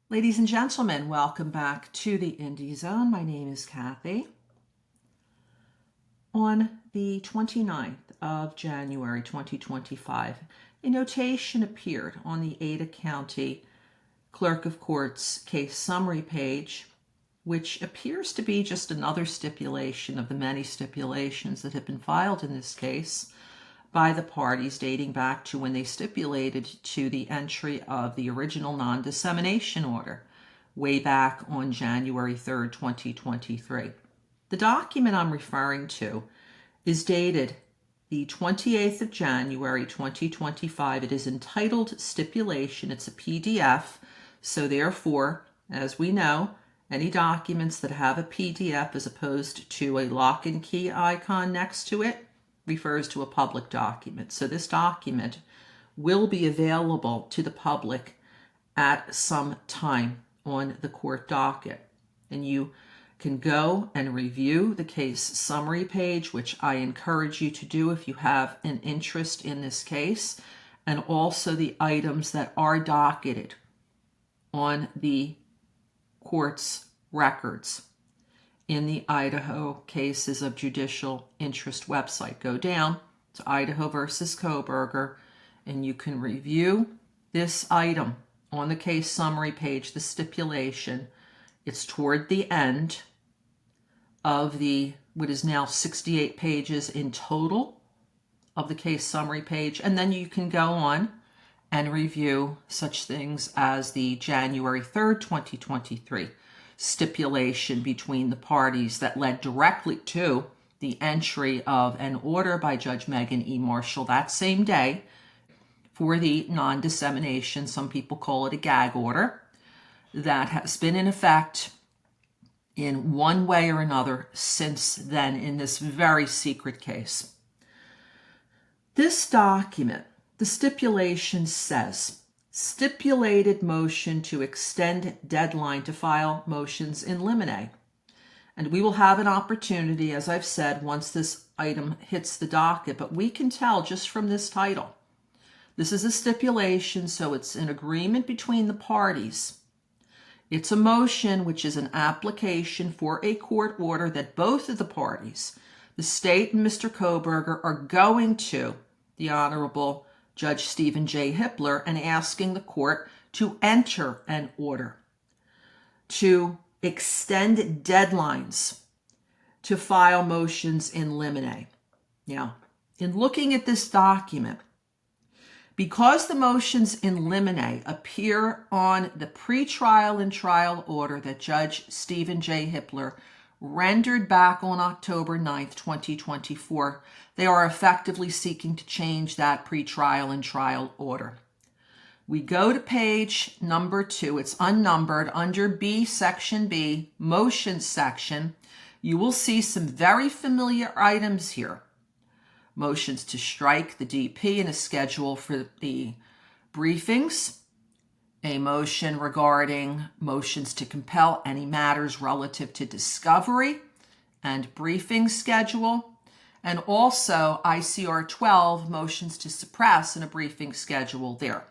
Ladies and gentlemen, welcome back to the Indie Zone. My name is Kathy. On the 29th of January 2025, a notation appeared on the Ada County Clerk of Court's case summary page, which appears to be just another stipulation of the many stipulations that have been filed in this case by the parties dating back to when they stipulated to the entry of the original non-dissemination order way back on January 3rd, 2023. The document I'm referring to is dated the 28th of January, 2025. It is entitled Stipulation. It's a PDF, so therefore, as we know, any documents that have a PDF as opposed to a lock and key icon next to it refers to a public document. So this document will be available to the public at some time on the court docket. And you can go and review the case summary page, which I encourage you to do if you have an interest in this case, and also the items that are docketed on the court's records in the Idaho Cases of Judicial Interest website. Go down to Idaho versus Kohberger, and you can review this item on the case summary page, the stipulation. It's toward the end of the what is now 68 pages in total of the case summary page, and then you can go on and review such things as the January 3rd, 2023 stipulation between the parties that led directly to the entry of an order by Judge Megan E. Marshall that same day for the non-dissemination, some people call it a gag order, that has been in effect in one way or another since then in this very secret case. This document, the stipulation says, stipulated motion to extend deadline to file motions in limine. And we will have an opportunity, as I've said, once this item hits the docket, but we can tell just from this title. This is a stipulation, so it's an agreement between the parties. It's a motion, which is an application for a court order that both of the parties, the state and Mr. Kohberger, are going to the Honorable Judge Stephen J. Hippler and asking the court to enter an order, to extend deadlines to file motions in limine. Now, in looking at this document, because the motions in limine appear on the pretrial and trial order that Judge Stephen J. Hippler rendered back on October 9th, 2024, they are effectively seeking to change that pretrial and trial order. We go to page number 2. It's unnumbered. Under B, section B, motion section, you will see some very familiar items here. Motions to strike the DP and a schedule for the briefings. A motion regarding motions to compel any matters relative to discovery and briefing schedule. And also ICR 12, motions to suppress and a briefing schedule there.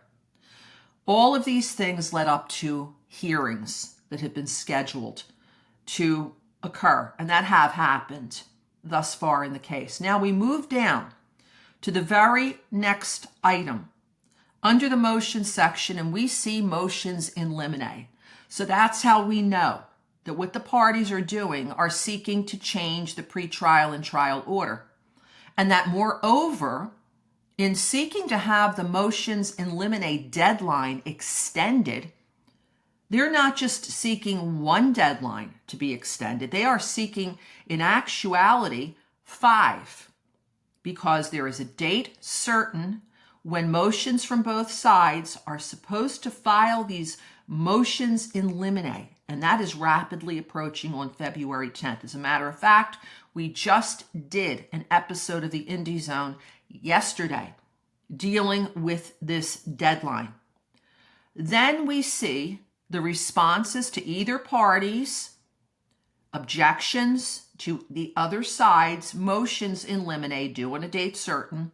All of these things led up to hearings that had been scheduled to occur, and that have happened thus far in the case. Now we move down to the very next item under the motion section, and we see motions in limine. So that's how we know that what the parties are doing are seeking to change the pretrial and trial order. And that moreover, in seeking to have the motions in limine deadline extended, they're not just seeking one deadline to be extended. They are seeking, in actuality, 5, because there is a date certain when motions from both sides are supposed to file these motions in limine, and that is rapidly approaching on February 10th. As a matter of fact, we just did an episode of the Indie Zone yesterday dealing with this deadline. Then we see the responses to either party's objections to the other side's motions in limine due on a date certain,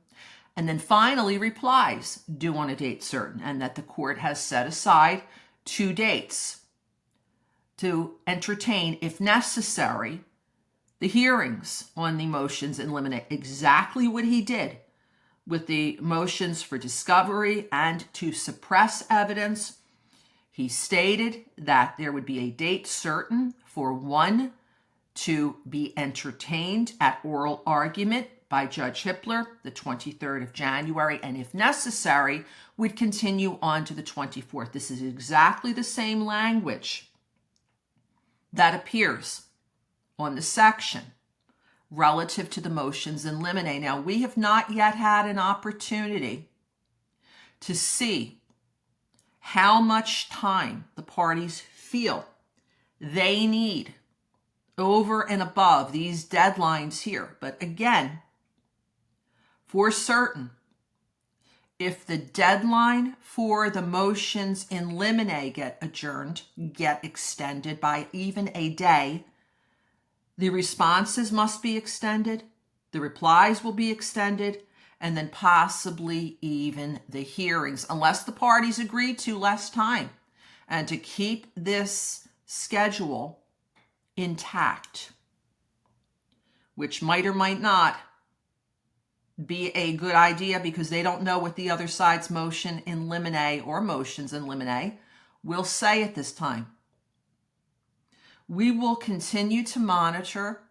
and then finally replies due on a date certain, and that the court has set aside 2 dates to entertain, if necessary, the hearings on the motions in limine, exactly what he did with the motions for discovery and to suppress evidence. He stated that there would be a date certain for one to be entertained at oral argument by Judge Hippler, the 23rd of January, and if necessary, would continue on to the 24th. This is exactly the same language that appears on the section relative to the motions in limine. Now, we have not yet had an opportunity to see how much time the parties feel they need over and above these deadlines here. But again, for certain, if the deadline for the motions in limine get adjourned, get extended by even a day, the responses must be extended, the replies will be extended, and then possibly even the hearings, unless the parties agree to less time. And to keep this schedule intact, which might or might not be a good idea because they don't know what the other side's motion in limine or motions in limine will say at this time. We will continue to monitor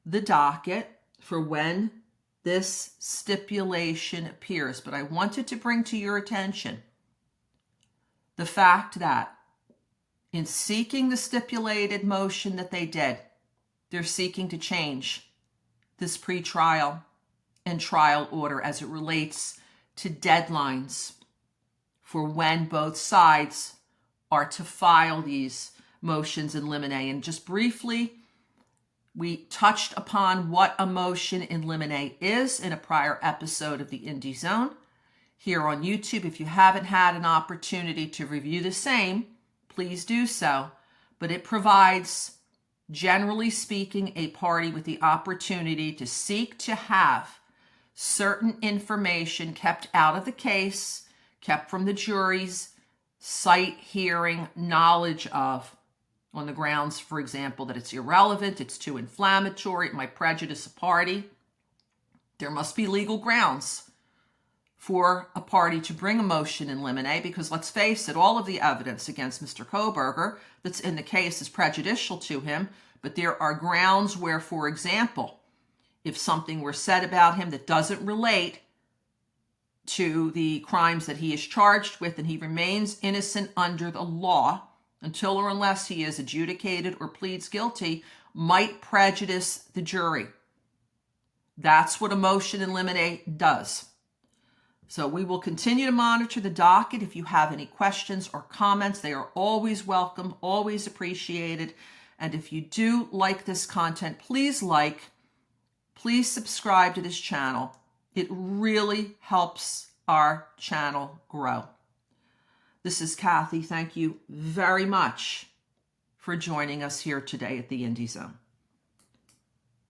the docket for when this stipulation appears, but I wanted to bring to your attention the fact that in seeking the stipulated motion that they did, they're seeking to change this pretrial and trial order as it relates to deadlines for when both sides are to file these motions in limine. And just briefly, we touched upon what a motion in limine is in a prior episode of the Indie Zone here on YouTube. If you haven't had an opportunity to review the same, please do so. But it provides, generally speaking, a party with the opportunity to seek to have certain information kept out of the case, kept from the jury's sight, hearing, knowledge of, on the grounds, for example, that it's irrelevant, it's too inflammatory, it might prejudice a party. There must be legal grounds for a party to bring a motion in limine because, let's face it, all of the evidence against Mr. Kohberger that's in the case is prejudicial to him, but there are grounds where, for example, if something were said about him that doesn't relate to the crimes that he is charged with and he remains innocent under the law, until or unless he is adjudicated or pleads guilty, might prejudice the jury. That's what a motion in limine does. So we will continue to monitor the docket. If you have any questions or comments, they are always welcome, always appreciated. And if you do like this content, please subscribe to this channel. It really helps our channel grow. This is Kathy. Thank you very much for joining us here today at the Indie Zone.